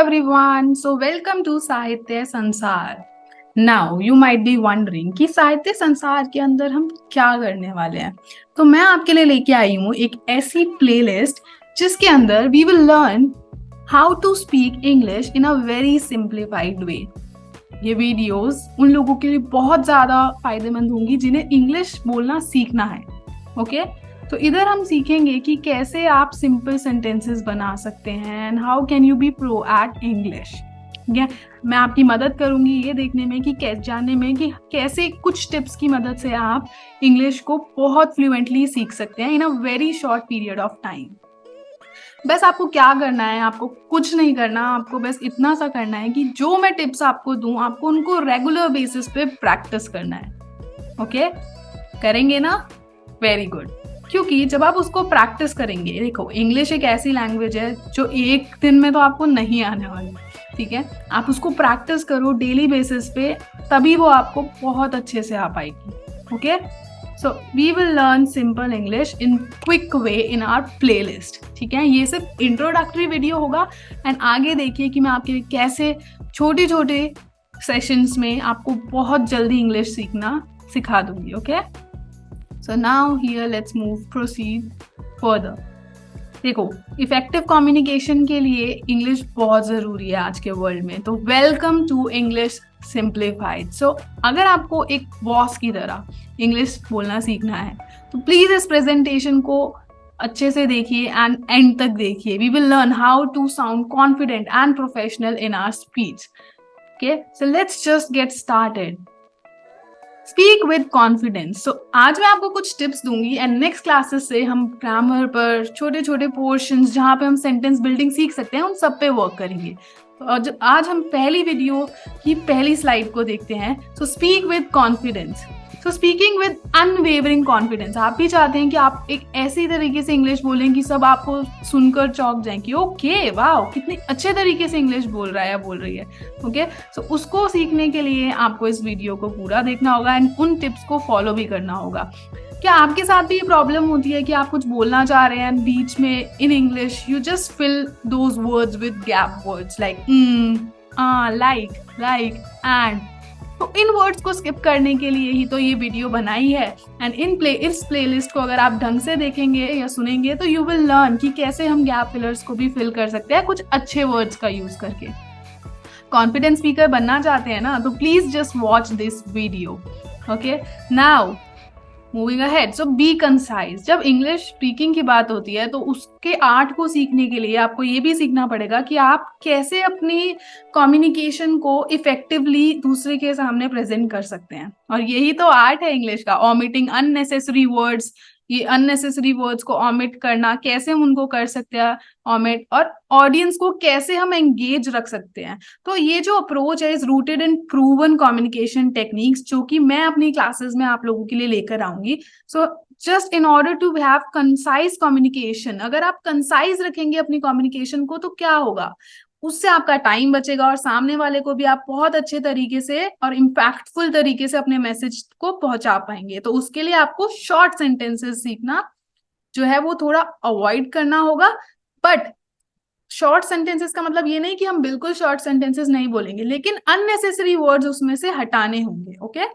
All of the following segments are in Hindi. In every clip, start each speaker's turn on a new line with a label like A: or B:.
A: everyone. So welcome to साहित्य संसार. Now you might be wondering कि साहित्य संसार के अंदर हम क्या करने वाले हैं. तो मैं आपके लिए लेके आई हूँ एक ऐसी प्लेलिस्ट जिसके अंदर we will learn how to speak English in a very simplified way. ये वीडियोस उन लोगों के लिए बहुत ज्यादा फायदेमंद होंगी जिन्हें इंग्लिश बोलना सीखना है. ओके तो इधर हम सीखेंगे कि कैसे आप सिंपल सेंटेंसेस बना सकते हैं and how can you be pro at English. मैं आपकी मदद करूंगी ये देखने में कि कैसे जानने में कि कैसे कुछ टिप्स की मदद से आप इंग्लिश को बहुत फ्लुएंटली सीख सकते हैं in a very short period of time. बस आपको क्या करना है, आपको कुछ नहीं करना, आपको बस इतना सा करना है कि जो मैं टिप्स आपको दूं आपको उनको रेगुलर बेसिस पे प्रैक्टिस करना है. ओके करेंगे ना? Very good. क्योंकि जब आप उसको प्रैक्टिस करेंगे, देखो इंग्लिश एक ऐसी लैंग्वेज है जो एक दिन में तो आपको नहीं आने वाली. ठीक है, आप उसको प्रैक्टिस करो डेली बेसिस पे, तभी वो आपको बहुत अच्छे से आ पाएगी. Okay so we will learn simple English in quick way in our playlist. ठीक है, ये सिर्फ इंट्रोडक्टरी वीडियो होगा एंड आगे देखिए कि मैं आपके लिए कैसे छोटे छोटे सेशंस में आपको बहुत जल्दी इंग्लिश सीखना सिखा दूंगी. Okay So now here let's proceed further. देखो इफेक्टिव कम्युनिकेशन के लिए इंग्लिश बहुत ज़रूरी है आज के वर्ल्ड में. तो वेलकम टू इंग्लिश सिंप्लीफाइड. सो अगर आपको एक बॉस की तरह इंग्लिश बोलना सीखना है तो प्लीज़ इस प्रेजेंटेशन को अच्छे से देखिए एंड एंड तक देखिए. We will learn how to sound confident and professional in our speech. Okay so let's just get started. Speak with confidence. So आज मैं आपको कुछ टिप्स दूंगी एंड नेक्स्ट क्लासेस से हम ग्रामर पर छोटे छोटे पोर्शंस जहाँ पे हम सेंटेंस बिल्डिंग सीख सकते हैं उन सब पे वर्क करेंगे. और जब आज हम पहली वीडियो की पहली स्लाइड को देखते हैं. So speak with confidence. So speaking with unwavering confidence. आप भी चाहते हैं कि आप एक ऐसी तरीके से इंग्लिश बोलें कि सब आपको सुनकर चौंक जाएं कि ओके वाओ कितने अच्छे तरीके से इंग्लिश बोल रहा है या बोल रही है. ओके सो उसको सीखने के लिए आपको इस वीडियो को पूरा देखना होगा एंड उन टिप्स को फॉलो भी करना होगा. क्या आपके साथ भी ये प्रॉब्लम होती है कि आप कुछ बोलना चाह रहे हैं बीच में in English you just fill those words with gap words like like and. तो इन वर्ड्स को स्किप करने के लिए ही तो ये वीडियो बनाई है एंड इस प्लेलिस्ट को अगर आप ढंग से देखेंगे या सुनेंगे तो यू विल लर्न कि कैसे हम गैप फिलर्स को भी फिल कर सकते हैं कुछ अच्छे वर्ड्स का यूज करके. कॉन्फिडेंट स्पीकर बनना चाहते हैं ना तो please just watch this video. Okay now moving ahead. So B concise. जब इंग्लिश स्पीकिंग की बात होती है तो उसके आर्ट को सीखने के लिए आपको ये भी सीखना पड़ेगा कि आप कैसे अपनी कम्युनिकेशन को इफेक्टिवली दूसरे के सामने प्रेजेंट कर सकते हैं. और यही तो आर्ट है इंग्लिश का. ऑमिटिंग अननेसेसरी वर्ड्स, ये अननेसेसरी वर्ड्स को ऑमिट करना, कैसे हम उनको कर सकते हैं ऑमिट, और ऑडियंस को कैसे हम एंगेज रख सकते हैं. तो ये जो अप्रोच है is rooted in proven communication techniques जो कि मैं अपनी क्लासेस में आप लोगों के लिए लेकर आऊंगी. So just in order to have concise communication. अगर आप कंसाइज रखेंगे अपनी कम्युनिकेशन को तो क्या होगा, उससे आपका टाइम बचेगा और सामने वाले को भी आप बहुत अच्छे तरीके से और इम्पैक्टफुल तरीके से अपने मैसेज को पहुंचा पाएंगे. तो उसके लिए आपको शॉर्ट सेंटेंसेस सीखना जो है वो थोड़ा अवॉइड करना होगा. बट शॉर्ट सेंटेंसेस का मतलब ये नहीं कि हम बिल्कुल शॉर्ट सेंटेंसेस नहीं बोलेंगे, लेकिन अननेसेसरी वर्ड्स उसमें से हटाने होंगे. Okay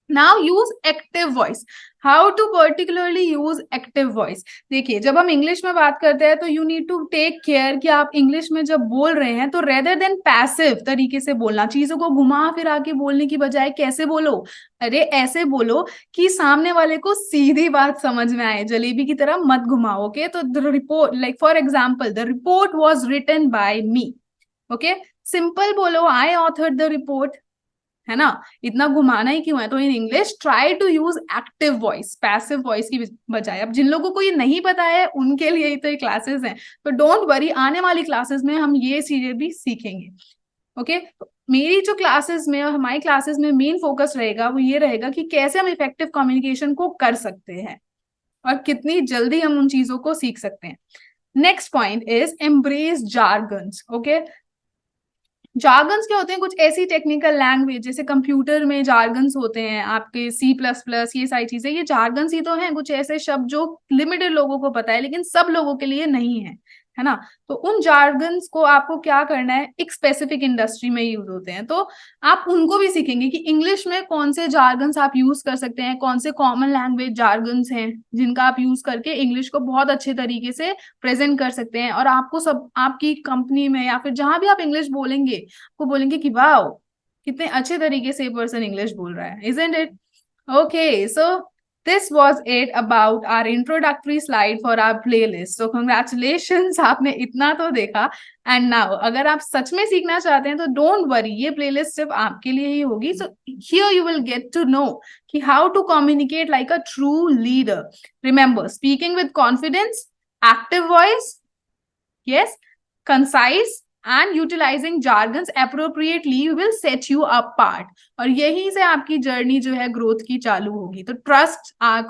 A: now use active voice. How to particularly use active voice. देखिए जब हम इंग्लिश में बात करते हैं तो you need to take care कि आप इंग्लिश में जब बोल रहे हैं तो रेदर देन पैसिव तरीके से बोलना. चीजों को घुमा फिरा के बोलने की बजाय कैसे बोलो, अरे ऐसे बोलो कि सामने वाले को सीधी बात समझ में आए, जलेबी की तरह मत घुमाओ. ओके तो the report, like for example the report was written by me. Okay simple बोलो आई ऑथर्ड द रिपोर्ट, है ना. इतना घुमाना ही क्यों है. तो in English try to use active voice passive voice की बजाय. अब जिन लोगों को ये नहीं पता है उनके लिए ही तो ये क्लासेस हैं. तो डोंट वरी, आने वाली क्लासेस में हम ये चीजें भी सीखेंगे. ओके मेरी जो क्लासेस में और हमारी क्लासेस में मेन फोकस रहेगा वो ये रहेगा कि कैसे हम इफेक्टिव कम्युनिकेशन को कर सकते हैं और कितनी जल्दी हम उन चीजों को सीख सकते हैं. Next point is embrace jargons. Okay jargons क्या होते हैं, कुछ ऐसी टेक्निकल लैंग्वेज जैसे कंप्यूटर में जार्गन्स होते हैं आपके C++, ये सारी चीजें, ये जार्गन्स ही तो हैं. कुछ ऐसे शब्द जो लिमिटेड लोगों को पता है लेकिन सब लोगों के लिए नहीं है है ना। तो उन जार्गन्स को आपको क्या करना है, एक स्पेसिफिक इंडस्ट्री में यूज होते हैं, तो आप उनको भी सीखेंगे कि इंग्लिश में कौन से जार्गन्स आप यूज कर सकते हैं, कौन से कॉमन लैंग्वेज जार्गन्स हैं जिनका आप यूज करके इंग्लिश को बहुत अच्छे तरीके से प्रेजेंट कर सकते हैं। और आपको सब आपकी कंपनी में या फिर जहां भी आप इंग्लिश बोलेंगे, आपको बोलेंगे कि वाह, कितने अच्छे तरीके से ये पर्सन इंग्लिश बोल रहा है, isn't it? Okay, so this was it about our introductory slide for our playlist. So congratulations, आपने इतना तो देखा। And now अगर आप सच में सीखना चाहते हैं तो don't worry, ये playlist सिर्फ आपके लिए ही होगी। So here you will get to know कि how to communicate like a true leader. Remember, speaking with confidence, active voice, yes, concise and utilizing jargons appropriately will set you apart। और यही से आपकी जर्नी जो है ग्रोथ की चालू होगी। तो ट्रस्ट आवर